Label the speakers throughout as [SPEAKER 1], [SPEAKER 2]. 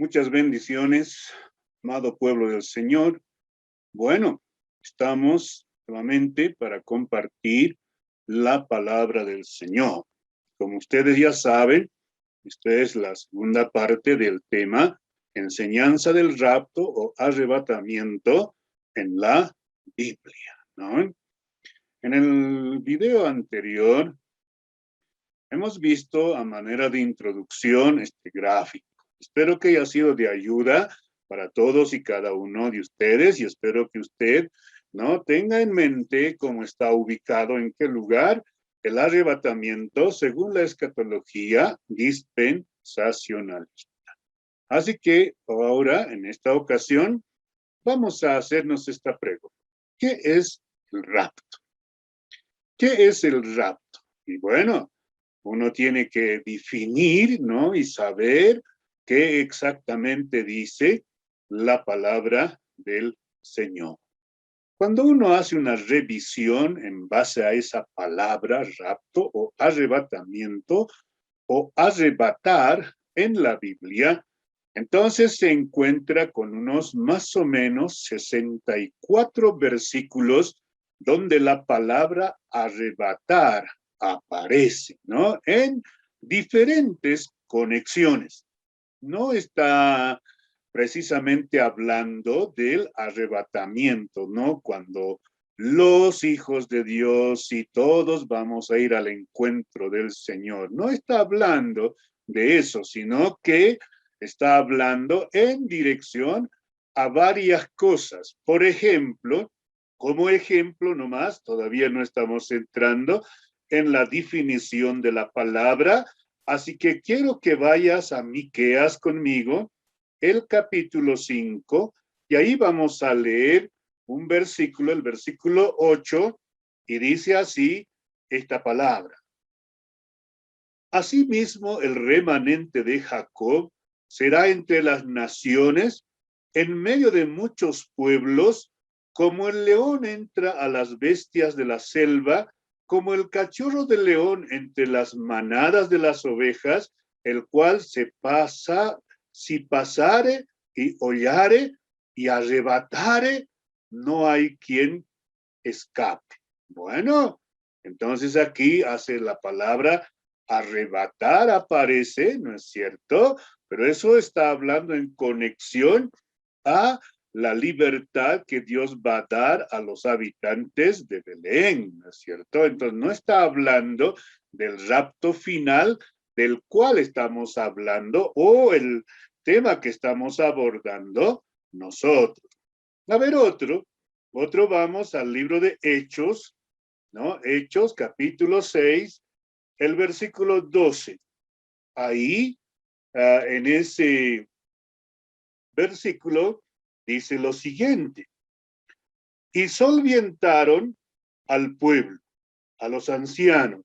[SPEAKER 1] Muchas bendiciones, amado pueblo del Señor. Bueno, estamos nuevamente para compartir la palabra del Señor. Como ustedes ya saben, esta es la segunda parte del tema, enseñanza del rapto o arrebatamiento en la Biblia, ¿no? En el video anterior, hemos visto a manera de introducción este gráfico. Espero que haya sido de ayuda para todos y cada uno de ustedes y espero que usted no tenga en mente cómo está ubicado, en qué lugar el arrebatamiento según la escatología dispensacionalista. Así que ahora, en esta ocasión, vamos a hacernos esta pregunta. ¿Qué es el rapto? ¿Qué es el rapto? Y bueno, uno tiene que definir, ¿no? Y saber qué exactamente dice la palabra del Señor. Cuando uno hace una revisión en base a esa palabra, rapto o arrebatamiento o arrebatar en la Biblia, entonces se encuentra con unos más o menos 64 versículos donde la palabra arrebatar aparece, ¿no? En diferentes conexiones. No está precisamente hablando del arrebatamiento, ¿no? Cuando los hijos de Dios y todos vamos a ir al encuentro del Señor. No está hablando de eso, sino que está hablando en dirección a varias cosas. Por ejemplo, como ejemplo nomás, todavía no estamos entrando en la definición de la palabra, así que quiero que vayas a Miqueas conmigo, el capítulo 5, y ahí vamos a leer un versículo, el versículo 8, y dice así esta palabra. Asimismo, el remanente de Jacob será entre las naciones, en medio de muchos pueblos, como el león entra a las bestias de la selva, como el cachorro del león entre las manadas de las ovejas, el cual se pasa, si pasare y hollare y arrebatare, no hay quien escape. Bueno, entonces aquí hace la palabra arrebatar aparece, ¿no es cierto? Pero eso está hablando en conexión a la libertad que Dios va a dar a los habitantes de Belén, ¿no es cierto? Entonces no está hablando del rapto final del cual estamos hablando o el tema que estamos abordando nosotros. A ver, otro vamos al libro de Hechos, ¿no? Hechos, capítulo 6, el versículo 12. Ahí, en ese versículo, dice lo siguiente. Y solvientaron al pueblo, a los ancianos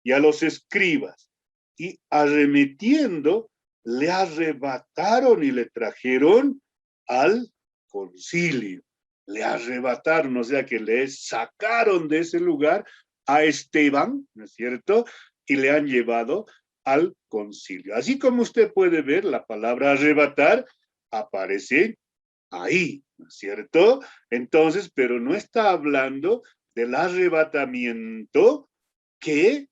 [SPEAKER 1] y a los escribas, y arremetiendo, le arrebataron y le trajeron al concilio. Le arrebataron, o sea que le sacaron de ese lugar a Esteban, ¿no es cierto? Y le han llevado al concilio. Así como usted puede ver, la palabra arrebatar aparece ahí, ¿no es cierto? Entonces, pero no está hablando del arrebatamiento que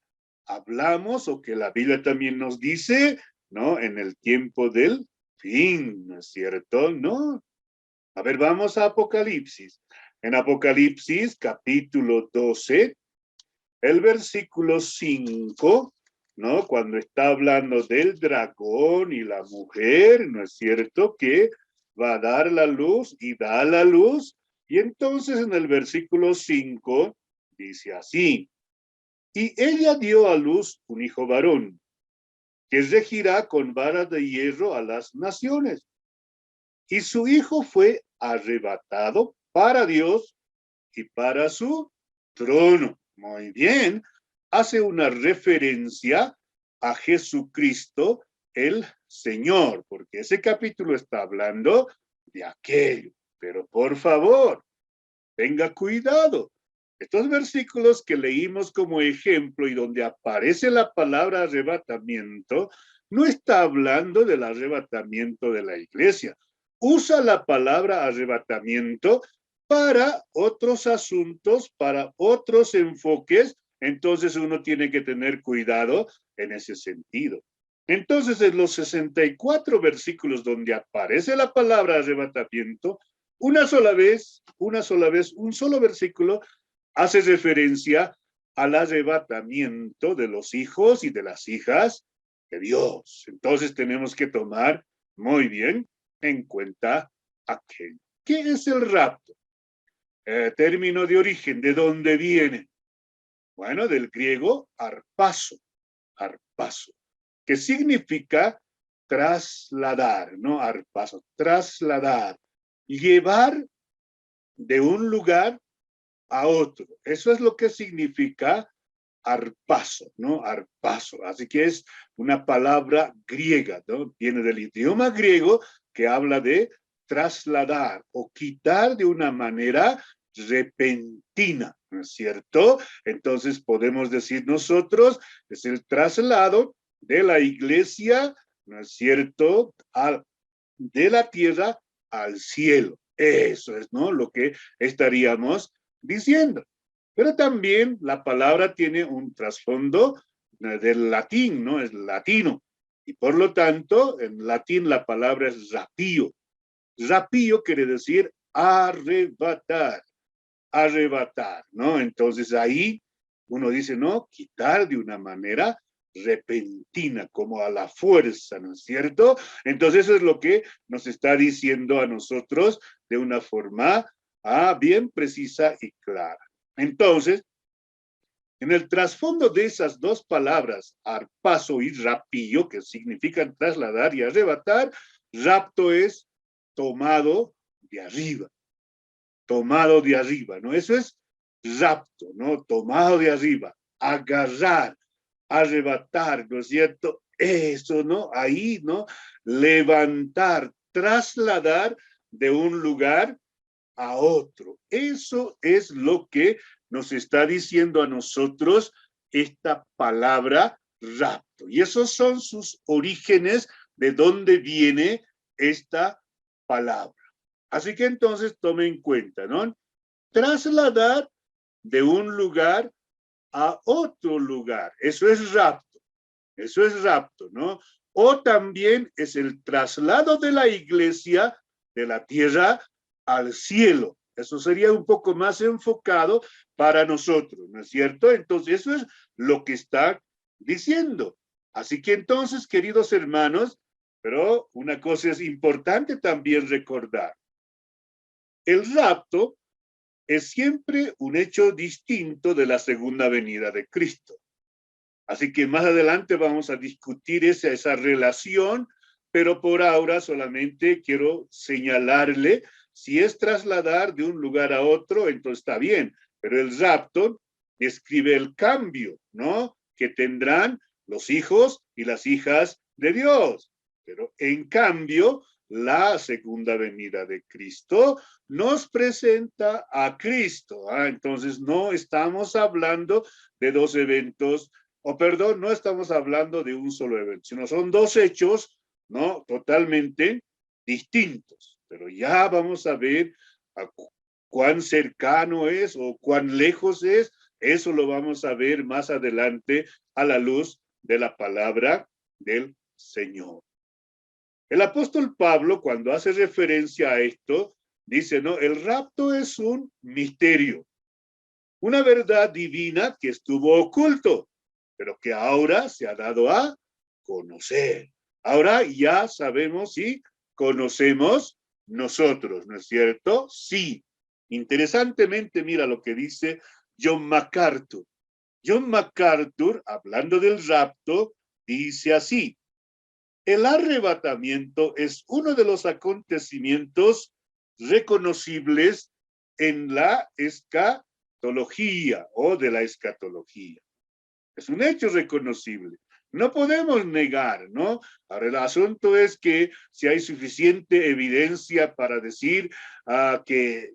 [SPEAKER 1] hablamos o que la Biblia también nos dice, ¿no? En el tiempo del fin, ¿no es cierto? No. A ver, vamos a Apocalipsis. En Apocalipsis, capítulo 12, el versículo 5, ¿no? Cuando está hablando del dragón y la mujer, ¿no es cierto? Que va a dar la luz y da la luz. Y entonces en el versículo 5 dice así, y ella dio a luz un hijo varón, que regirá con vara de hierro a las naciones. Y su hijo fue arrebatado para Dios y para su trono. Muy bien, hace una referencia a Jesucristo el Señor, porque ese capítulo está hablando de aquello. Pero por favor, tenga cuidado. Estos versículos que leímos como ejemplo y donde aparece la palabra arrebatamiento, no está hablando del arrebatamiento de la iglesia. Usa la palabra arrebatamiento para otros asuntos, para otros enfoques, entonces uno tiene que tener cuidado en ese sentido. Entonces, en los 64 versículos donde aparece la palabra arrebatamiento, un solo versículo hace referencia al arrebatamiento de los hijos y de las hijas de Dios. Entonces tenemos que tomar muy bien en cuenta aquello. ¿Qué es el rapto? Término de origen, ¿de dónde viene? Bueno, del griego arpazo, que significa trasladar, ¿no? Arpazo, trasladar, llevar de un lugar a otro. Eso es lo que significa arpazo, ¿no? Arpazo. Así que es una palabra griega, ¿no? Viene del idioma griego que habla de trasladar o quitar de una manera repentina, ¿no es cierto? Entonces podemos decir nosotros, es el traslado de la iglesia, ¿no es cierto?, de la tierra al cielo. Eso es, ¿no?, lo que estaríamos diciendo. Pero también la palabra tiene un trasfondo del latín, ¿no? Es latino. Y por lo tanto, en latín la palabra es rapío. Rapío quiere decir arrebatar, ¿no? Entonces ahí uno dice, no, quitar de una manera repentina, como a la fuerza, ¿no es cierto? Entonces eso es lo que nos está diciendo a nosotros de una forma bien precisa y clara. Entonces, en el trasfondo de esas dos palabras, arpazo y rapillo, que significan trasladar y arrebatar, rapto es tomado de arriba, ¿no? Eso es rapto, ¿no? Tomado de arriba, agarrar, arrebatar, ¿no es cierto? Eso, ¿no? Ahí, ¿no? Levantar, trasladar de un lugar a otro. Eso es lo que nos está diciendo a nosotros esta palabra rapto. Y esos son sus orígenes, de dónde viene esta palabra. Así que entonces tome en cuenta, ¿no? Trasladar de un lugar a otro lugar. Eso es rapto, ¿no? O también es el traslado de la iglesia de la tierra al cielo. Eso sería un poco más enfocado para nosotros, ¿no es cierto? Entonces, eso es lo que está diciendo. Así que entonces, queridos hermanos, pero una cosa es importante también recordar. El rapto es siempre un hecho distinto de la segunda venida de Cristo. Así que más adelante vamos a discutir esa relación, pero por ahora solamente quiero señalarle, si es trasladar de un lugar a otro, entonces está bien, pero el rapto describe el cambio, ¿no?, que tendrán los hijos y las hijas de Dios. Pero en cambio, la segunda venida de Cristo nos presenta a Cristo. Entonces no estamos hablando de dos eventos, no estamos hablando de un solo evento, sino son dos hechos, ¿no?, totalmente distintos. Pero ya vamos a ver cuán cercano es o cuán lejos es. Eso lo vamos a ver más adelante a la luz de la palabra del Señor. El apóstol Pablo, cuando hace referencia a esto, dice, no, el rapto es un misterio, una verdad divina que estuvo oculto, pero que ahora se ha dado a conocer. Ahora ya sabemos y conocemos nosotros, ¿no es cierto? Sí. Interesantemente, mira lo que dice John MacArthur. John MacArthur, hablando del rapto, dice así: el arrebatamiento es uno de los acontecimientos reconocibles en la escatología o de la escatología. Es un hecho reconocible. No podemos negar, ¿no? Ahora, el asunto es que si hay suficiente evidencia para decir que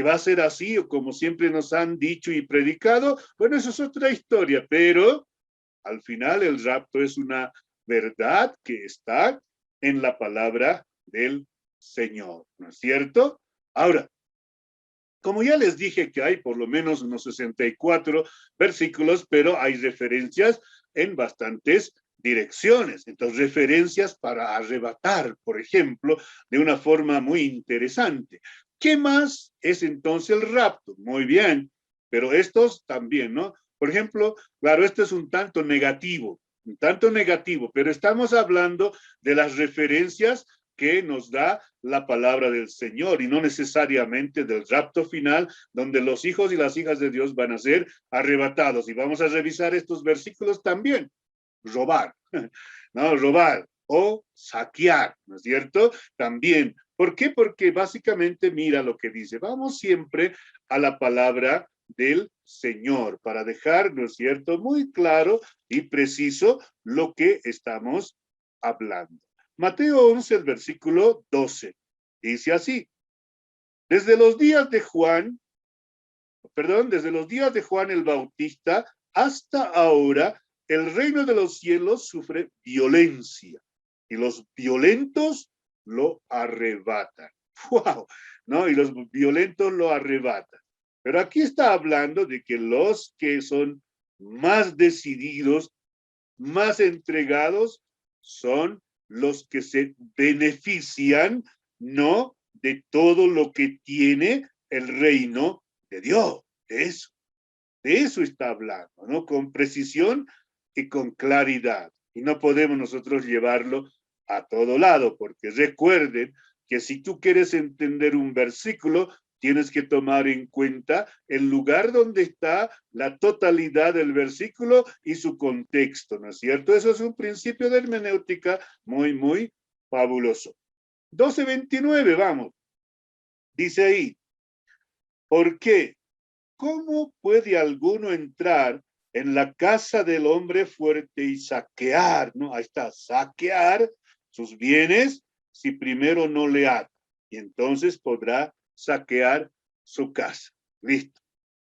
[SPEAKER 1] va a ser así, o como siempre nos han dicho y predicado, bueno, eso es otra historia, pero al final el rapto es una verdad que está en la palabra del Señor, ¿no es cierto? Ahora, como ya les dije que hay por lo menos unos 64 versículos, pero hay referencias en bastantes direcciones. Entonces, referencias para arrebatar, por ejemplo, de una forma muy interesante. ¿Qué más es entonces el rapto? Muy bien, pero estos también, ¿no? Por ejemplo, claro, esto es un tanto negativo, pero estamos hablando de las referencias que nos da la palabra del Señor y no necesariamente del rapto final, donde los hijos y las hijas de Dios van a ser arrebatados. Y vamos a revisar estos versículos también. Robar, ¿no? Robar o saquear, ¿no es cierto? También. ¿Por qué? Porque básicamente mira lo que dice. Vamos siempre a la palabra del Señor para dejar, ¿no es cierto?, muy claro y preciso lo que estamos hablando. Mateo 11, el versículo 12, dice así: desde los días de Juan, desde los días de Juan el Bautista hasta ahora, el reino de los cielos sufre violencia y los violentos lo arrebatan. ¡Wow! ¿No? Y los violentos lo arrebatan. Pero aquí está hablando de que los que son más decididos, más entregados, son los que se benefician, ¿no?, de todo lo que tiene el reino de Dios. De eso está hablando, ¿no? Con precisión y con claridad. Y no podemos nosotros llevarlo a todo lado, porque recuerden que si tú quieres entender un versículo, tienes que tomar en cuenta el lugar donde está la totalidad del versículo y su contexto, ¿no es cierto? Eso es un principio de hermenéutica muy, muy fabuloso. 12:29, vamos. Dice ahí: ¿por qué? ¿Cómo puede alguno entrar en la casa del hombre fuerte y saquear, ¿no? Ahí está, saquear sus bienes si primero no le ata. Y entonces podrá saquear su casa. Listo.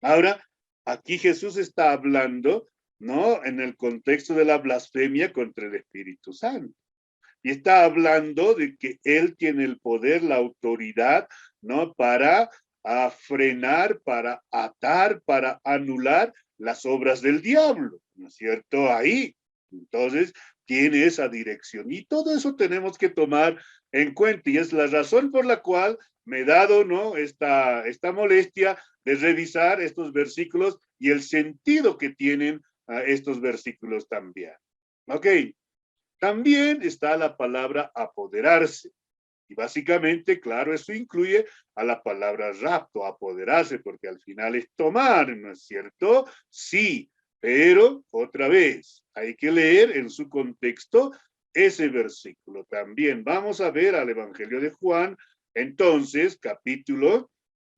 [SPEAKER 1] Ahora, aquí Jesús está hablando, ¿no?, en el contexto de la blasfemia contra el Espíritu Santo. Y está hablando de que Él tiene el poder, la autoridad, ¿no?, para frenar, para atar, para anular las obras del diablo, ¿no es cierto? Ahí. Entonces, tiene esa dirección. Y todo eso tenemos que tomar en cuenta. Y es la razón por la cual me he dado, ¿no?, esta molestia de revisar estos versículos y el sentido que tienen estos versículos también. Ok. También está la palabra apoderarse. Y básicamente, claro, eso incluye a la palabra rapto, apoderarse, porque al final es tomar, ¿no es cierto? Sí, pero otra vez, hay que leer en su contexto ese versículo también. Vamos a ver al Evangelio de Juan, entonces, capítulo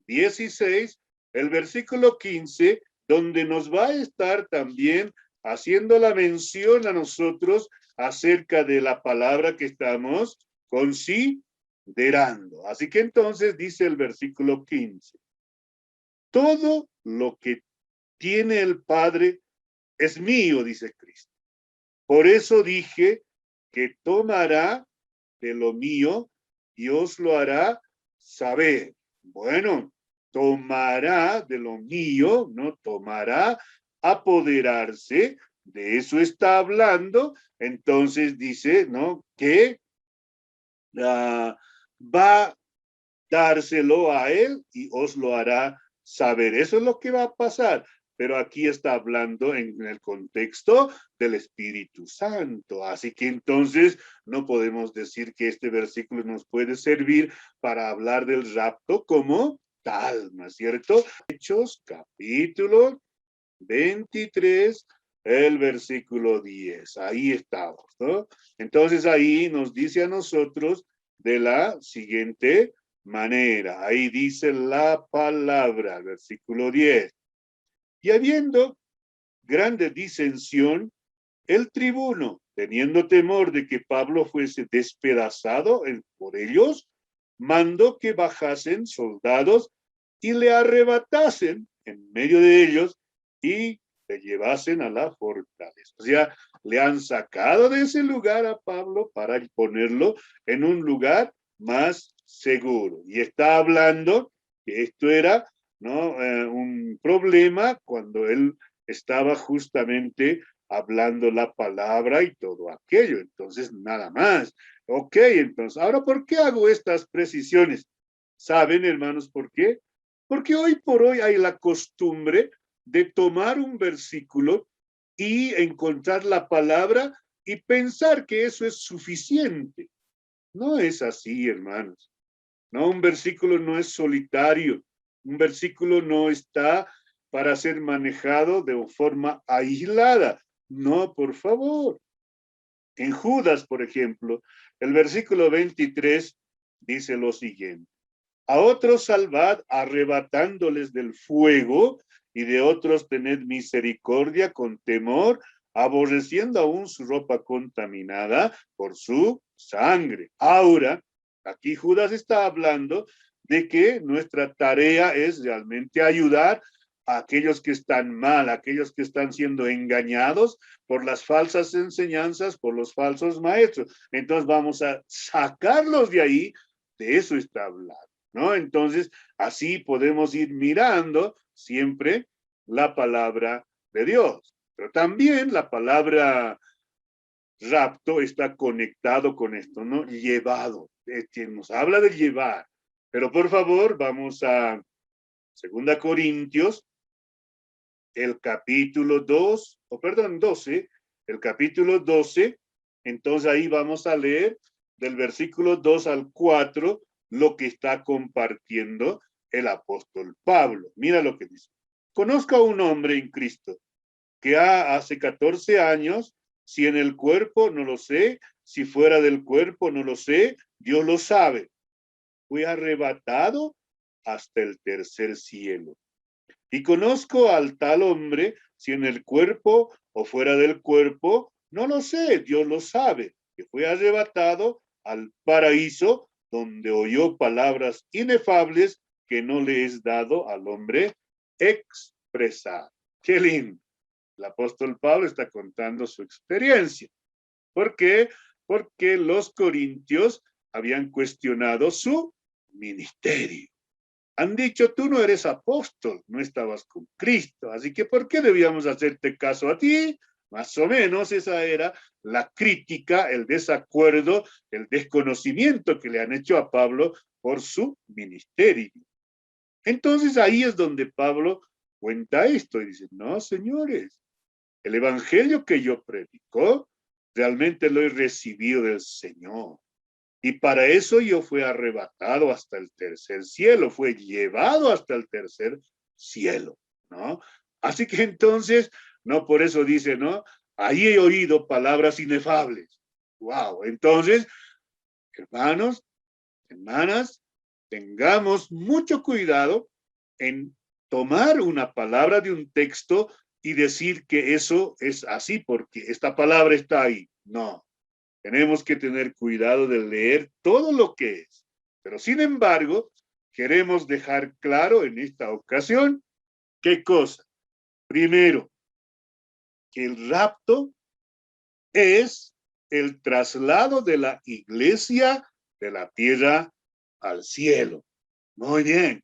[SPEAKER 1] 16, el versículo 15, donde nos va a estar también haciendo la mención a nosotros acerca de la palabra que estamos considerando. Así que entonces dice el versículo 15: todo lo que tiene el Padre es mío, dice Cristo. Por eso dije que tomará de lo mío y os lo hará saber. Bueno, tomará de lo mío, ¿no? Tomará, apoderarse, de eso está hablando. Entonces dice, ¿no?, que va a dárselo a él y os lo hará saber. Eso es lo que va a pasar. Pero aquí está hablando en el contexto del Espíritu Santo. Así que entonces no podemos decir que este versículo nos puede servir para hablar del rapto como tal, ¿no es cierto? Hechos, capítulo 23, el versículo 10. Ahí estamos, ¿no? Entonces ahí nos dice a nosotros de la siguiente manera. Ahí dice la palabra, versículo 10. Y habiendo grande disensión, el tribuno, teniendo temor de que Pablo fuese despedazado por ellos, mandó que bajasen soldados y le arrebatasen en medio de ellos y le llevasen a la fortaleza. O sea, le han sacado de ese lugar a Pablo para ponerlo en un lugar más seguro. Y está hablando que esto era, ¿no? Un problema cuando él estaba justamente hablando la palabra y todo aquello. Entonces, nada más. Ok, entonces, ahora, ¿por qué hago estas precisiones? ¿Saben, hermanos, por qué? Porque hoy por hoy hay la costumbre de tomar un versículo y encontrar la palabra y pensar que eso es suficiente. No es así, hermanos. No, un versículo no es solitario. Un versículo no está para ser manejado de forma aislada. No, por favor. En Judas, por ejemplo, el versículo 23 dice lo siguiente. A otros salvad arrebatándoles del fuego y de otros tened misericordia con temor, aborreciendo aún su ropa contaminada por su sangre. Ahora, aquí Judas está hablando de que nuestra tarea es realmente ayudar a aquellos que están mal, a aquellos que están siendo engañados por las falsas enseñanzas, por los falsos maestros. Entonces vamos a sacarlos de ahí, de eso está hablando. ¿No? Entonces, así podemos ir mirando siempre la palabra de Dios. Pero también la palabra rapto está conectado con esto, ¿no? Llevado. Que nos habla de llevar. Pero por favor, vamos a 2 Corintios, el capítulo 2, o perdón, 12, el capítulo 12. Entonces ahí vamos a leer del versículo 2 al 4 lo que está compartiendo el apóstol Pablo. Mira lo que dice. Conozco a un hombre en Cristo que hace 14 años, si en el cuerpo no lo sé, si fuera del cuerpo no lo sé, Dios lo sabe. Fue arrebatado hasta el tercer cielo. Y conozco al tal hombre, si en el cuerpo o fuera del cuerpo, no lo sé, Dios lo sabe, que fue arrebatado al paraíso, donde oyó palabras inefables que no le es dado al hombre expresar. Qué lindo. El apóstol Pablo está contando su experiencia. ¿Por qué? Porque los corintios habían cuestionado su ministerio. Han dicho, tú no eres apóstol, no estabas con Cristo, así que ¿por qué debíamos hacerte caso a ti? Más o menos esa era la crítica, el desacuerdo, el desconocimiento que le han hecho a Pablo por su ministerio. Entonces ahí es donde Pablo cuenta esto y dice, no, señores, el evangelio que yo predico realmente lo he recibido del Señor. Y para eso yo fui arrebatado hasta el tercer cielo, fue llevado hasta el tercer cielo, ¿no? Así que entonces, no por eso dice, ¿no? Ahí he oído palabras inefables. Wow, entonces, hermanos, hermanas, tengamos mucho cuidado en tomar una palabra de un texto y decir que eso es así porque esta palabra está ahí. No, tenemos que tener cuidado de leer todo lo que es. Pero sin embargo, queremos dejar claro en esta ocasión, ¿qué cosa? Primero, que el rapto es el traslado de la iglesia de la tierra al cielo. Muy bien.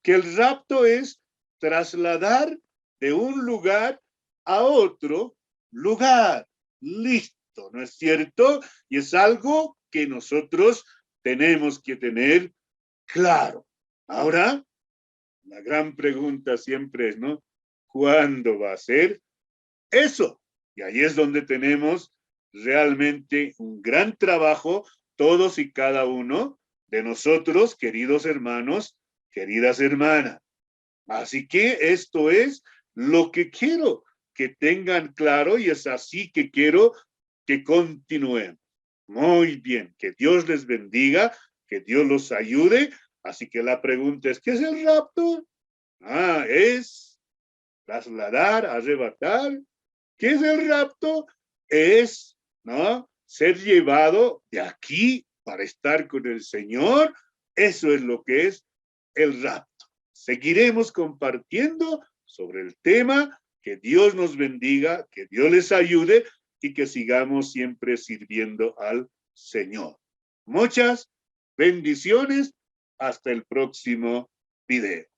[SPEAKER 1] Que el rapto es trasladar de un lugar a otro lugar. Listo, ¿no es cierto? Y es algo que nosotros tenemos que tener claro. Ahora, la gran pregunta siempre es, ¿no? ¿Cuándo va a ser eso? Y ahí es donde tenemos realmente un gran trabajo, todos y cada uno de nosotros, queridos hermanos, queridas hermanas. Así que esto es lo que quiero que tengan claro y es así que quiero que continúen. Muy bien, que Dios les bendiga, que Dios los ayude. Así que la pregunta es, ¿qué es el rapto? Es trasladar, arrebatar. ¿Qué es el rapto? Es, ¿no? Ser llevado de aquí para estar con el Señor. Eso es lo que es el rapto. Seguiremos compartiendo sobre el tema Que Dios nos bendiga, que Dios les ayude y que sigamos siempre sirviendo al Señor. Muchas bendiciones. Hasta el próximo video.